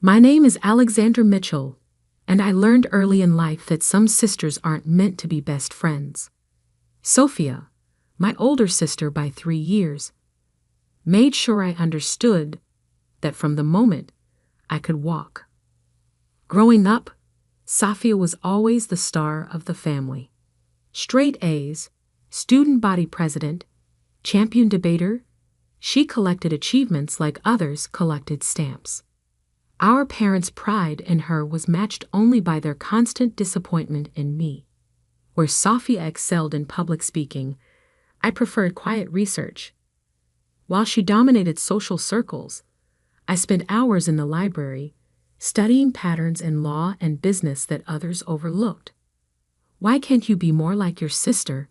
My name is Alexander Mitchell, and I learned early in life that some sisters aren't meant to be best friends. Sophia, my older sister by 3 years, made sure I understood that from the moment I could walk. Growing up, Sophia was always the star of the family. Straight A's, student body president, champion debater, she collected achievements like others collected stamps. Our parents' pride in her was matched only by their constant disappointment in me. Where Sophia excelled in public speaking, I preferred quiet research. While she dominated social circles, I spent hours in the library, studying patterns in law and business that others overlooked. "Why can't you be more like your sister?"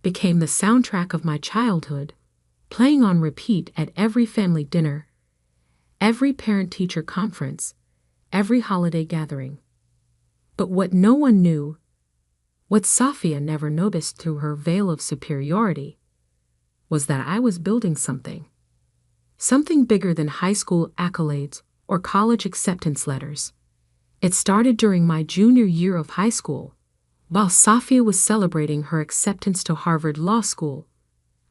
became the soundtrack of my childhood, playing on repeat at every family dinner, every parent-teacher conference, every holiday gathering. But what no one knew, what Sophia never noticed through her veil of superiority, was that I was building something. Something bigger than high school accolades or college acceptance letters. It started during my junior year of high school. While Sophia was celebrating her acceptance to Harvard Law School,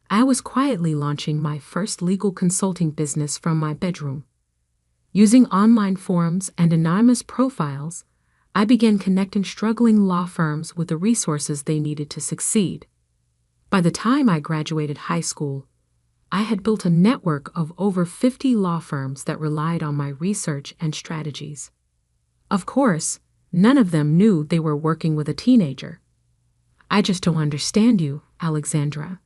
I was quietly launching my first legal consulting business from my bedroom. Using online forums and anonymous profiles, I began connecting struggling law firms with the resources they needed to succeed. By the time I graduated high school, I had built a network of over 50 law firms that relied on my research and strategies. Of course, none of them knew they were working with a teenager. "I just don't understand you, Alexandra,"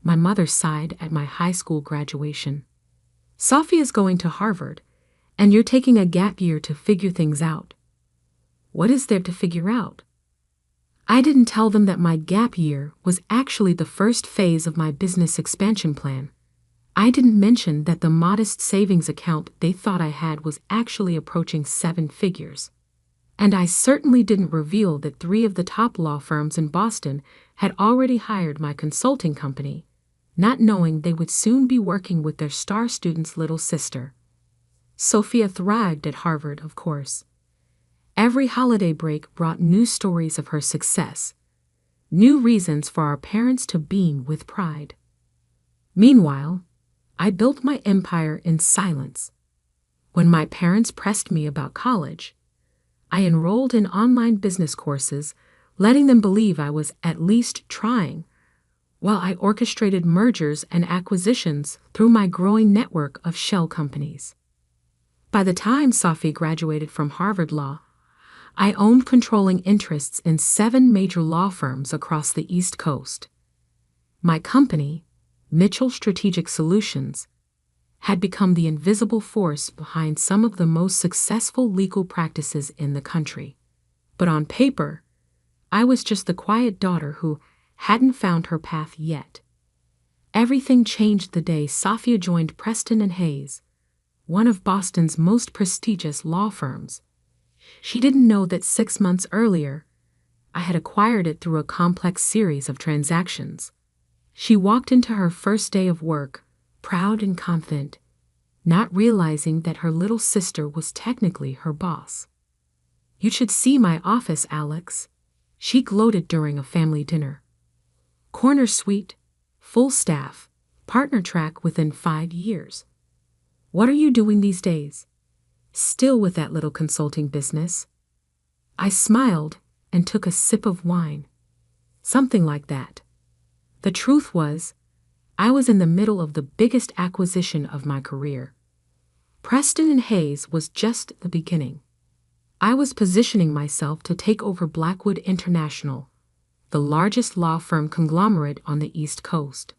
my mother sighed at my high school graduation. "Sophia's going to Harvard, and you're taking a gap year to figure things out." What is there to figure out? I didn't tell them that my gap year was actually the first phase of my business expansion plan. I didn't mention that the modest savings account they thought I had was actually approaching 7 figures. And I certainly didn't reveal that 3 of the top law firms in Boston had already hired my consulting company, not knowing they would soon be working with their star student's little sister. Sophia thrived at Harvard, of course. Every holiday break brought new stories of her success, new reasons for our parents to beam with pride. Meanwhile, I built my empire in silence. When my parents pressed me about college, I enrolled in online business courses, letting them believe I was at least trying, while I orchestrated mergers and acquisitions through my growing network of shell companies. By the time Sophie graduated from Harvard Law, I owned controlling interests in 7 major law firms across the East Coast. My company, Mitchell Strategic Solutions, had become the invisible force behind some of the most successful legal practices in the country. But on paper, I was just the quiet daughter who hadn't found her path yet. Everything changed the day Sophia joined Preston and Hayes, one of Boston's most prestigious law firms. She didn't know that 6 months earlier, I had acquired it through a complex series of transactions. She walked into her first day of work, proud and confident, not realizing that her little sister was technically her boss. "You should see my office, Alex," she gloated during a family dinner. "Corner suite, full staff, partner track within 5 years. What are you doing these days? Still with that little consulting business?" I smiled and took a sip of wine. Something like that. The truth was, I was in the middle of the biggest acquisition of my career. Preston and Hayes was just the beginning. I was positioning myself to take over Blackwood International, the largest law firm conglomerate on the East Coast.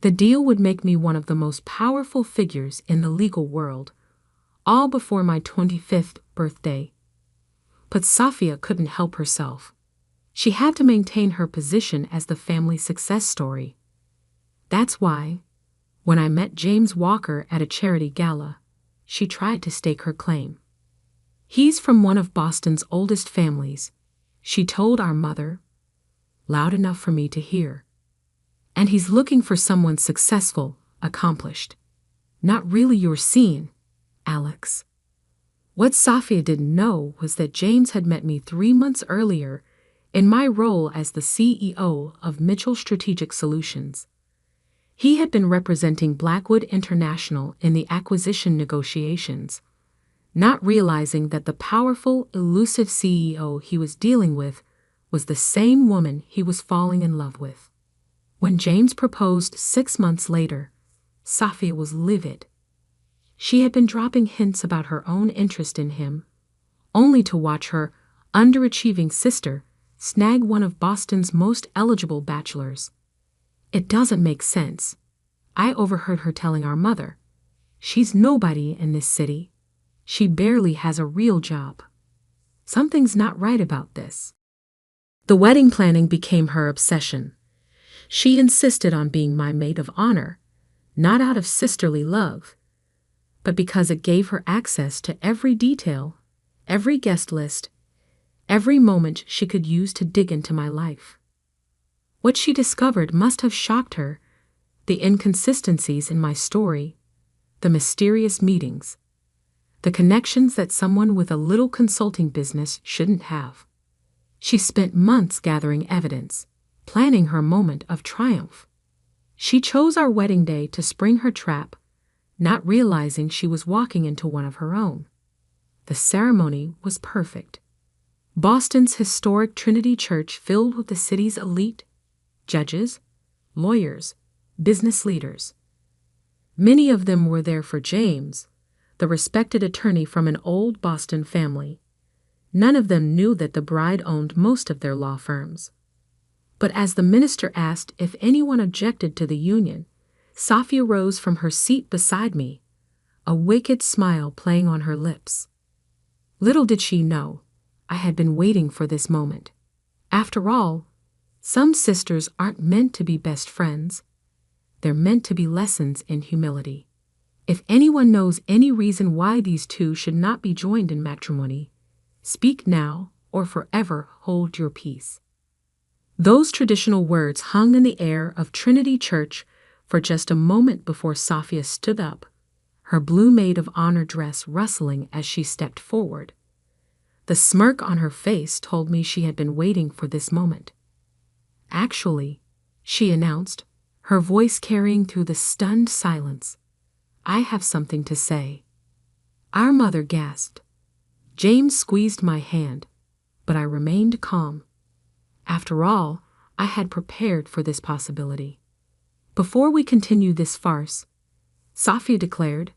The deal would make me one of the most powerful figures in the legal world, all before my 25th birthday. But Sophia couldn't help herself. She had to maintain her position as the family success story. That's why, when I met James Walker at a charity gala, she tried to stake her claim. "He's from one of Boston's oldest families," she told our mother, loud enough for me to hear. "And he's looking for someone successful, accomplished. Not really your scene, Alex." What Safia didn't know was that James had met me 3 months earlier in my role as the CEO of Mitchell Strategic Solutions. He had been representing Blackwood International in the acquisition negotiations, not realizing that the powerful, elusive CEO he was dealing with was the same woman he was falling in love with. When James proposed 6 months later, Safia was livid. She had been dropping hints about her own interest in him, only to watch her underachieving sister snag one of Boston's most eligible bachelors. "It doesn't make sense," I overheard her telling our mother. "She's nobody in this city. She barely has a real job. Something's not right about this." The wedding planning became her obsession. She insisted on being my maid of honor, not out of sisterly love, but because it gave her access to every detail, every guest list, every moment she could use to dig into my life. What she discovered must have shocked her: the inconsistencies in my story, the mysterious meetings, the connections that someone with a little consulting business shouldn't have. She spent months gathering evidence, planning her moment of triumph. She chose our wedding day to spring her trap, not realizing she was walking into one of her own. The ceremony was perfect. Boston's historic Trinity Church filled with the city's elite, judges, lawyers, business leaders. Many of them were there for James, the respected attorney from an old Boston family. None of them knew that the bride owned most of their law firms. But as the minister asked if anyone objected to the union, Safia rose from her seat beside me, a wicked smile playing on her lips. Little did she know, I had been waiting for this moment. After all, some sisters aren't meant to be best friends. They're meant to be lessons in humility. If anyone knows any reason why these two should not be joined in matrimony, speak now or forever hold your peace. Those traditional words hung in the air of Trinity Church for just a moment before Safia stood up, her blue maid of honor dress rustling as she stepped forward. The smirk on her face told me she had been waiting for this moment. "Actually," she announced, her voice carrying through the stunned silence, "I have something to say." Our mother gasped. James squeezed my hand, but I remained calm. After all, I had prepared for this possibility. "Before we continue this farce," Safia declared,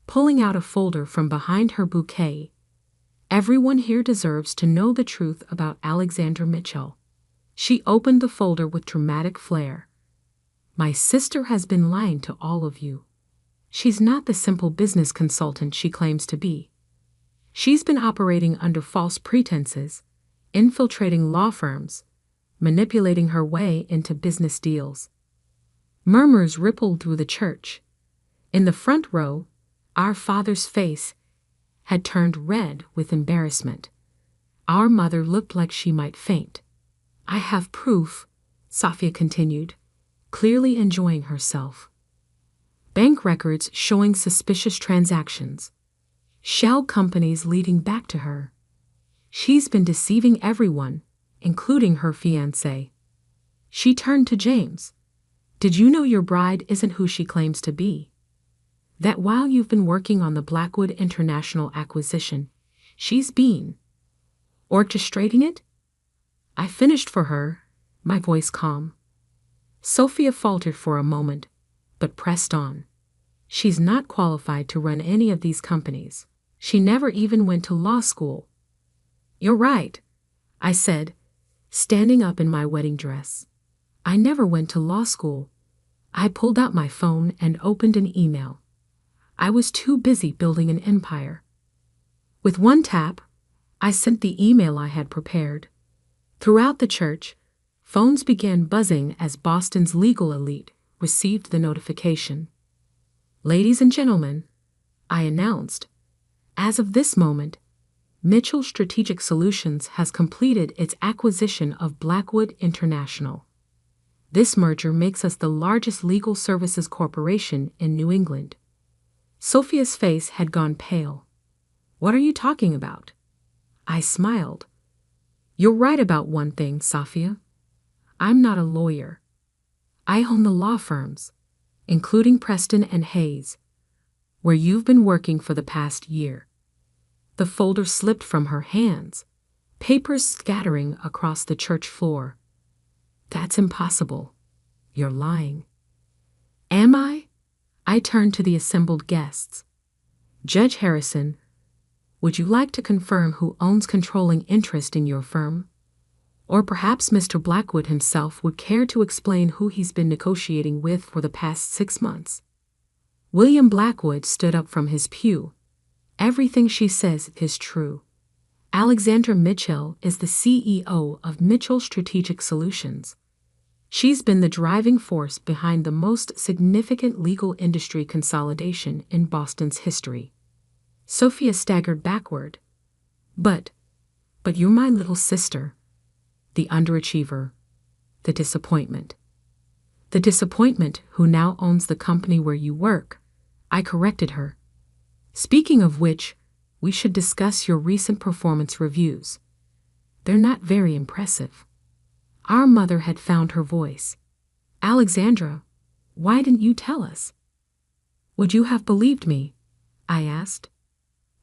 pulling out a folder from behind her bouquet, "everyone here deserves to know the truth about Alexander Mitchell." She opened the folder with dramatic flair. "My sister has been lying to all of you. She's not the simple business consultant she claims to be. She's been operating under false pretenses, infiltrating law firms, manipulating her way into business deals." Murmurs rippled through the church. In the front row, our father's face had turned red with embarrassment. Our mother looked like she might faint. "I have proof," Safia continued, clearly enjoying herself. "Bank records showing suspicious transactions. Shell companies leading back to her. She's been deceiving everyone, including her fiancé." She turned to James. "Did you know your bride isn't who she claims to be? That while you've been working on the Blackwood International acquisition, she's been orchestrating it?" I finished for her, my voice calm. Safia faltered for a moment, but pressed on. "She's not qualified to run any of these companies. She never even went to law school." "You're right," I said, standing up in my wedding dress. "I never went to law school." I pulled out my phone and opened an email. I was too busy building an empire. With one tap, I sent the email I had prepared. Throughout the church, phones began buzzing as Boston's legal elite received the notification. "Ladies and gentlemen," I announced, "as of this moment, Mitchell Strategic Solutions has completed its acquisition of Blackwood International. This merger makes us the largest legal services corporation in New England." Safia's face had gone pale. What are you talking about? I smiled. You're right about one thing, Sophia. I'm not a lawyer. I own the law firms, including Preston and Hayes, where you've been working for the past year. The folder slipped from her hands, papers scattering across the church floor. That's impossible. You're lying. Am I? I turned to the assembled guests. Judge Harrison, would you like to confirm who owns controlling interest in your firm? Or perhaps Mr. Blackwood himself would care to explain who he's been negotiating with for the past 6 months. William Blackwood stood up from his pew. Everything she says is true. Alexandra Mitchell is the CEO of Mitchell Strategic Solutions. She's been the driving force behind the most significant legal industry consolidation in Boston's history. Sophia staggered backward. But you're my little sister. The underachiever. The disappointment. The disappointment who now owns the company where you work. I corrected her. Speaking of which, we should discuss your recent performance reviews. They're not very impressive. Our mother had found her voice. Alexandra, why didn't you tell us? Would you have believed me? I asked.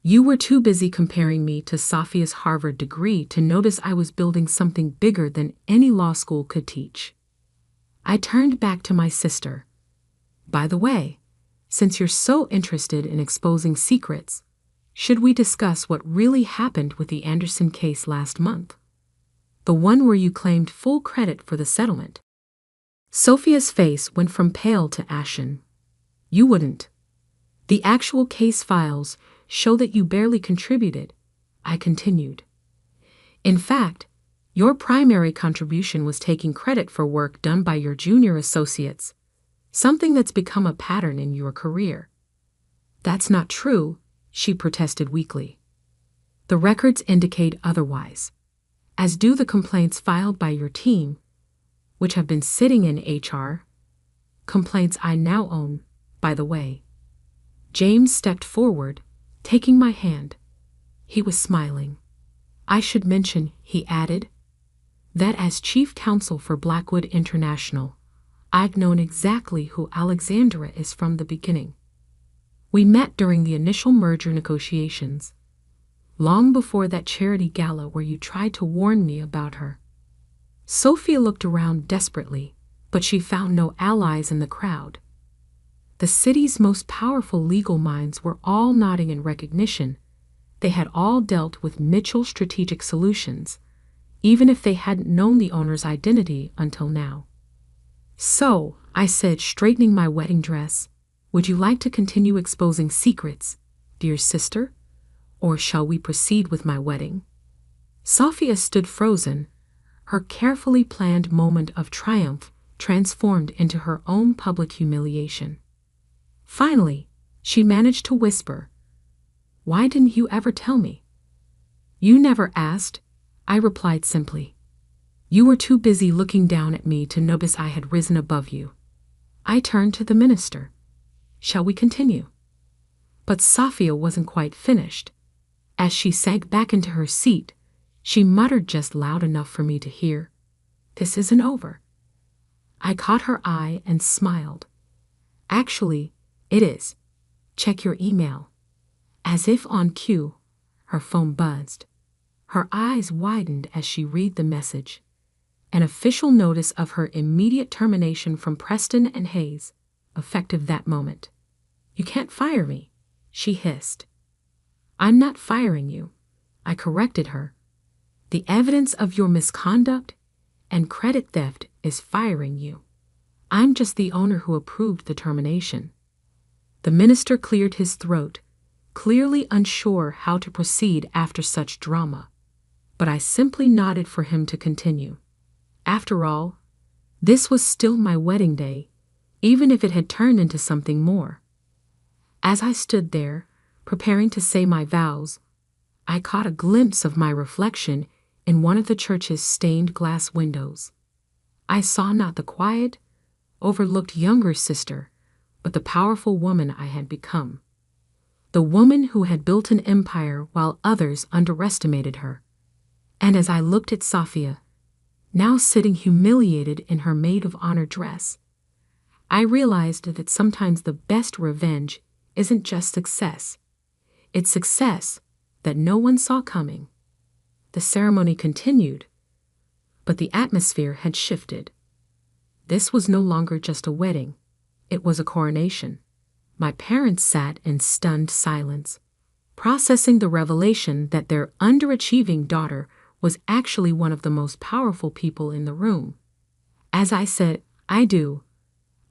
You were too busy comparing me to Sophia's Harvard degree to notice I was building something bigger than any law school could teach. I turned back to my sister. By the way, since you're so interested in exposing secrets, should we discuss what really happened with the Anderson case last month? The one where you claimed full credit for the settlement. Sophia's face went from pale to ashen. You wouldn't. The actual case files show that you barely contributed, I continued. In fact, your primary contribution was taking credit for work done by your junior associates, something that's become a pattern in your career. That's not true, she protested weakly. The records indicate otherwise, as do the complaints filed by your team, which have been sitting in HR, complaints I now own, by the way. James stepped forward, taking my hand. He was smiling. I should mention, he added, that as chief counsel for Blackwood International, I've known exactly who Alexandra is from the beginning. We met during the initial merger negotiations, long before that charity gala where you tried to warn me about her. Sophia looked around desperately, but she found no allies in the crowd. The city's most powerful legal minds were all nodding in recognition. They had all dealt with Mitchell Strategic Solutions, even if they hadn't known the owner's identity until now. So, I said, straightening my wedding dress, would you like to continue exposing secrets, dear sister? Or shall we proceed with my wedding? Sophia stood frozen, her carefully planned moment of triumph transformed into her own public humiliation. Finally, she managed to whisper, "Why didn't you ever tell me?" "You never asked," I replied simply. "You were too busy looking down at me to notice I had risen above you." I turned to the minister. "Shall we continue?" But Sophia wasn't quite finished. As she sank back into her seat, she muttered just loud enough for me to hear, "This isn't over." I caught her eye and smiled. "Actually, it is. Check your email." As if on cue, her phone buzzed. Her eyes widened as she read the message. An official notice of her immediate termination from Preston and Hayes, effective that moment. "You can't fire me," she hissed. "I'm not firing you," I corrected her. "The evidence of your misconduct and credit theft is firing you. I'm just the owner who approved the termination." The minister cleared his throat, clearly unsure how to proceed after such drama, but I simply nodded for him to continue. After all, this was still my wedding day, even if it had turned into something more. As I stood there, preparing to say my vows, I caught a glimpse of my reflection in one of the church's stained glass windows. I saw not the quiet, overlooked younger sister, but the powerful woman I had become. the woman who had built an empire while others underestimated her. And as I looked at Sophia, now sitting humiliated in her maid of honor dress, I realized that sometimes the best revenge isn't just success. It's success that no one saw coming. The ceremony continued, but the atmosphere had shifted. This was no longer just a wedding. It was a coronation. My parents sat in stunned silence, processing the revelation that their underachieving daughter was actually one of the most powerful people in the room. As I said, "I do,"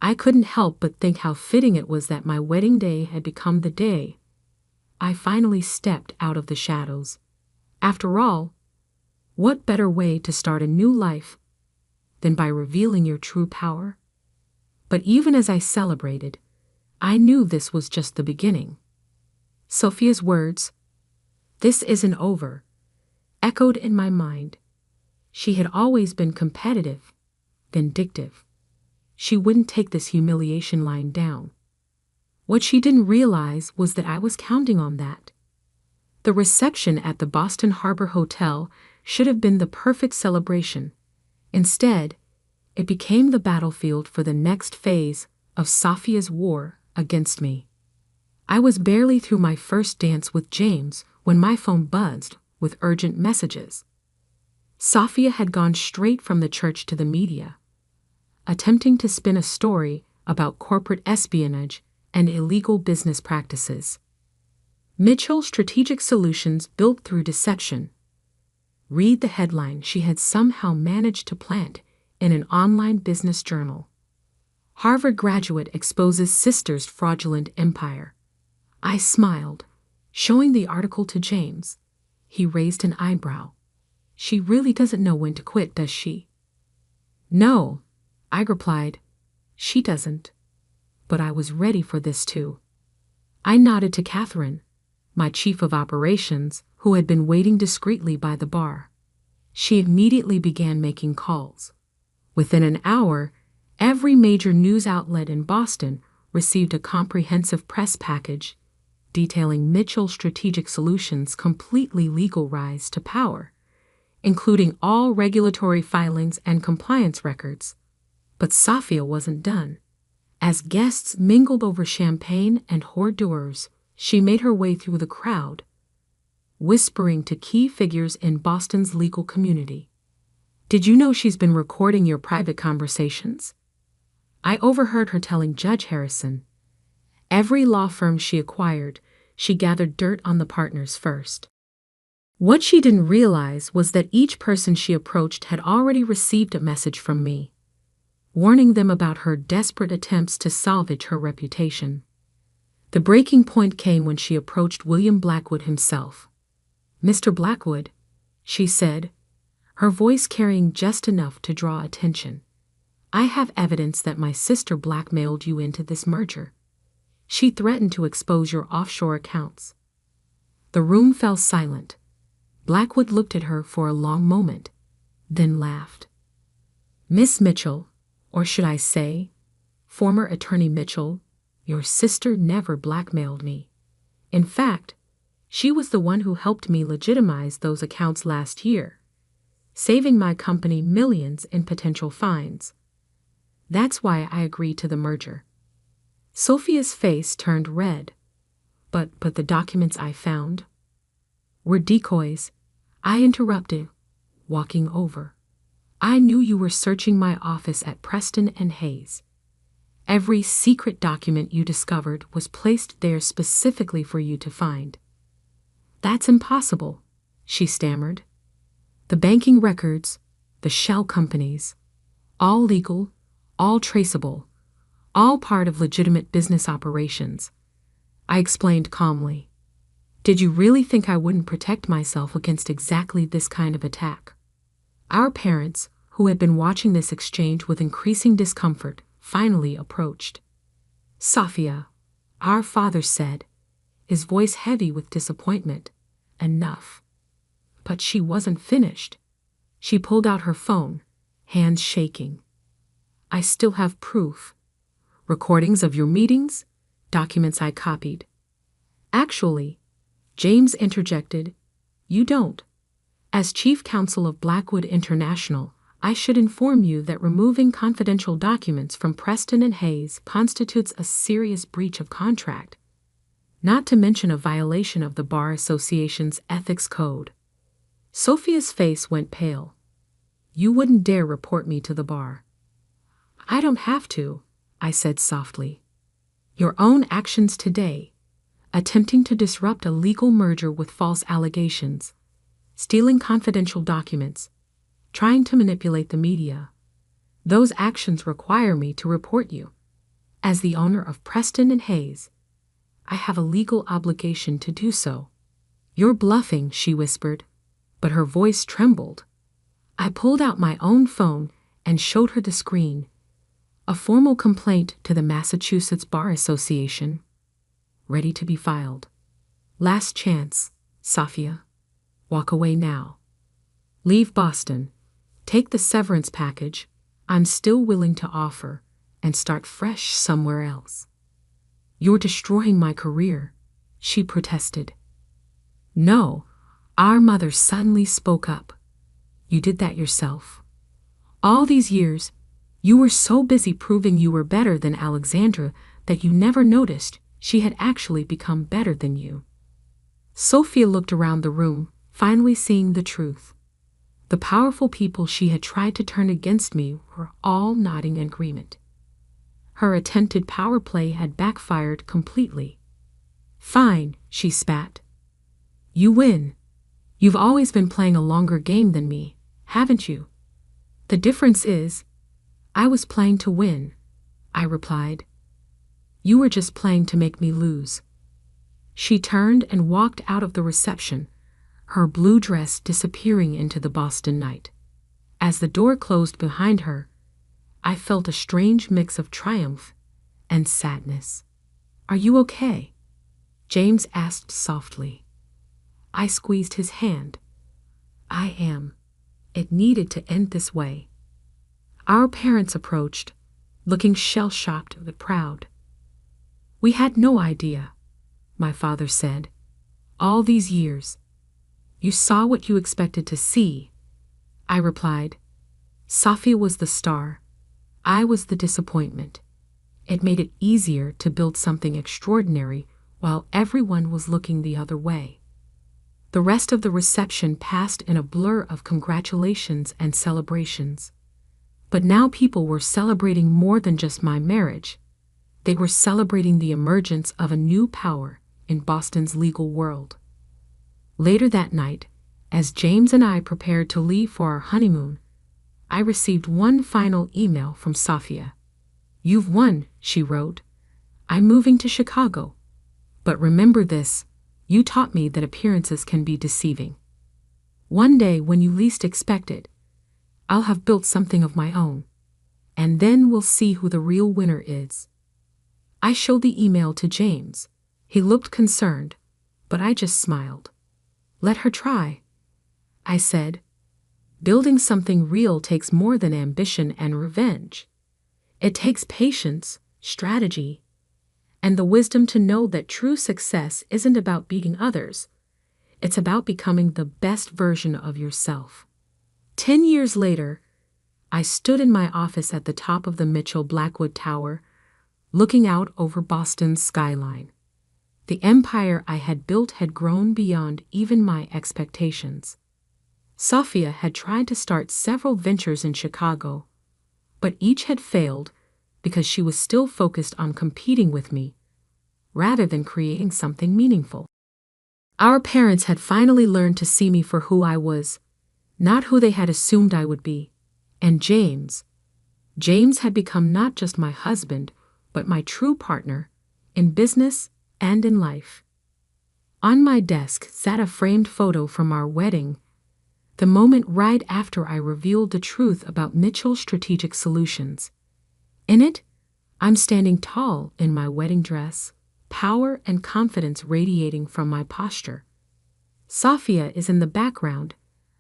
I couldn't help but think how fitting it was that my wedding day had become the day I finally stepped out of the shadows. After all, what better way to start a new life than by revealing your true power? But even as I celebrated, I knew this was just the beginning. Sophia's words, "This isn't over," echoed in my mind. She had always been competitive, vindictive. She wouldn't take this humiliation lying down. What she didn't realize was that I was counting on that. The reception at the Boston Harbor Hotel should have been the perfect celebration. Instead, it became the battlefield for the next phase of Sophia's war against me. I was barely through my first dance with James when my phone buzzed with urgent messages. Sophia had gone straight from the church to the media, attempting to spin a story about corporate espionage and illegal business practices. Mitchell Strategic Solutions built through deception. Read the headline she had somehow managed to plant in an online business journal. Harvard graduate exposes sister's fraudulent empire. I smiled, showing the article to James. He raised an eyebrow. She really doesn't know when to quit, does she? No, I replied. She doesn't. But I was ready for this too. I nodded to Catherine, my chief of operations, who had been waiting discreetly by the bar. She immediately began making calls. Within an hour, every major news outlet in Boston received a comprehensive press package detailing Mitchell Strategic Solutions' completely legal rise to power, including all regulatory filings and compliance records. But Sophia wasn't done. As guests mingled over champagne and hors d'oeuvres, she made her way through the crowd, whispering to key figures in Boston's legal community. "Did you know she's been recording your private conversations?" I overheard her telling Judge Harrison. Every law firm she acquired, she gathered dirt on the partners first. What she didn't realize was that each person she approached had already received a message from me, warning them about her desperate attempts to salvage her reputation. The breaking point came when she approached William Blackwood himself. "Mr. Blackwood," she said, her voice carrying just enough to draw attention, "I have evidence that my sister blackmailed you into this merger. She threatened to expose your offshore accounts." The room fell silent. Blackwood looked at her for a long moment, then laughed. "Miss Mitchell, or should I say, former Attorney Mitchell, your sister never blackmailed me. In fact, she was the one who helped me legitimize those accounts last year, saving my company millions in potential fines. That's why I agreed to the merger." Sophia's face turned red. But the documents I found were decoys," I interrupted, walking over. "I knew you were searching my office at Preston and Hayes. Every secret document you discovered was placed there specifically for you to find." "That's impossible," she stammered. "The banking records, the shell companies, all legal, all traceable, all part of legitimate business operations," I explained calmly. "Did you really think I wouldn't protect myself against exactly this kind of attack?" Our parents, who had been watching this exchange with increasing discomfort, finally approached. "Sophia," our father said, his voice heavy with disappointment, "enough." But she wasn't finished. She pulled out her phone, hands shaking. "I still have proof. Recordings of your meetings, documents I copied. Actually, James interjected, you don't. As chief counsel of Blackwood International, I should inform you that removing confidential documents from Preston and Hayes constitutes a serious breach of contract, not to mention a violation of the Bar Association's ethics code. Sophia's face went pale. You wouldn't dare report me to the bar. I don't have to, I said softly. Your own actions today, attempting to disrupt a legal merger with false allegations, stealing confidential documents, trying to manipulate the media, those actions require me to report you. As the owner of Preston and Hayes, I have a legal obligation to do so. You're bluffing, she whispered, but her voice trembled. I pulled out my own phone and showed her the screen. A formal complaint to the Massachusetts Bar Association. Ready to be filed. Last chance, Sophia. Walk away now. Leave Boston. Take the severance package I'm still willing to offer and start fresh somewhere else. You're destroying my career, she protested. No, our mother suddenly spoke up. You did that yourself. All these years, you were so busy proving you were better than Alexandra that you never noticed she had actually become better than you. Sophia looked around the room, finally seeing the truth. The powerful people she had tried to turn against me were all nodding in agreement. Her attempted power play had backfired completely. Fine, she spat. You win. You've always been playing a longer game than me, haven't you? The difference is, I was playing to win, I replied. You were just playing to make me lose. She turned and walked out of the reception, her blue dress disappearing into the Boston night. As the door closed behind her, I felt a strange mix of triumph and sadness. Are you okay? James asked softly. I squeezed his hand. I am. It needed to end this way. Our parents approached, looking shell-shocked but proud. We had no idea, my father said. All these years. You saw what you expected to see, I replied. Sophia was the star. I was the disappointment. It made it easier to build something extraordinary while everyone was looking the other way. The rest of the reception passed in a blur of congratulations and celebrations. But now people were celebrating more than just my marriage. They were celebrating the emergence of a new power in Boston's legal world. Later that night, as James and I prepared to leave for our honeymoon, I received one final email from Sophia. You've won, she wrote. I'm moving to Chicago. But remember this, you taught me that appearances can be deceiving. One day when you least expect it, I'll have built something of my own, and then we'll see who the real winner is. I showed the email to James. He looked concerned, but I just smiled. Let her try, I said. Building something real takes more than ambition and revenge. It takes patience, strategy, and the wisdom to know that true success isn't about beating others. It's about becoming the best version of yourself. 10 years later, I stood in my office at the top of the Mitchell-Blackwood Tower, looking out over Boston's skyline. The empire I had built had grown beyond even my expectations. Sophia had tried to start several ventures in Chicago, but each had failed because she was still focused on competing with me, rather than creating something meaningful. Our parents had finally learned to see me for who I was, not who they had assumed I would be. And James had become not just my husband, but my true partner, in business and in life. On my desk sat a framed photo from our wedding, the moment right after I revealed the truth about Mitchell Strategic Solutions. In it, I'm standing tall in my wedding dress, power and confidence radiating from my posture. Sophia is in the background,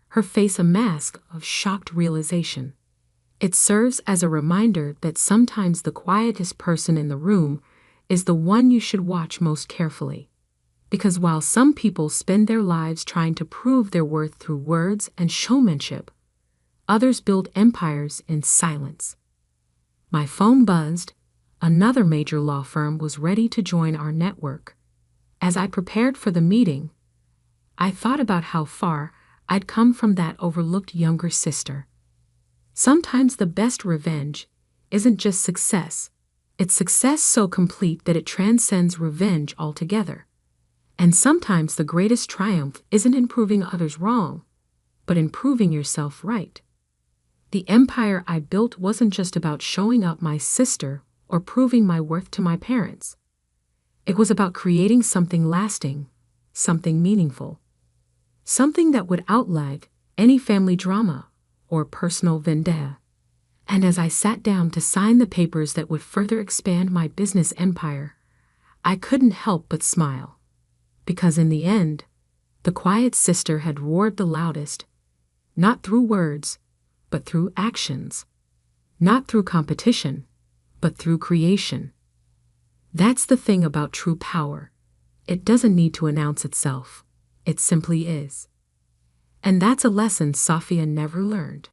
her face a mask of shocked realization. It serves as a reminder that sometimes the quietest person in the room is the one you should watch most carefully. Because while some people spend their lives trying to prove their worth through words and showmanship, others build empires in silence. My phone buzzed. Another major law firm was ready to join our network. As I prepared for the meeting, I thought about how far I'd come from that overlooked younger sister. Sometimes the best revenge isn't just success. It's success so complete that it transcends revenge altogether. And sometimes the greatest triumph isn't in proving others wrong, but in proving yourself right. The empire I built wasn't just about showing up my sister or proving my worth to my parents. It was about creating something lasting, something meaningful, something that would outlive any family drama or personal vendetta. And as I sat down to sign the papers that would further expand my business empire, I couldn't help but smile. Because in the end, the quiet sister had roared the loudest, not through words, but through actions. Not through competition, but through creation. That's the thing about true power. It doesn't need to announce itself. It simply is. And that's a lesson Sophia never learned.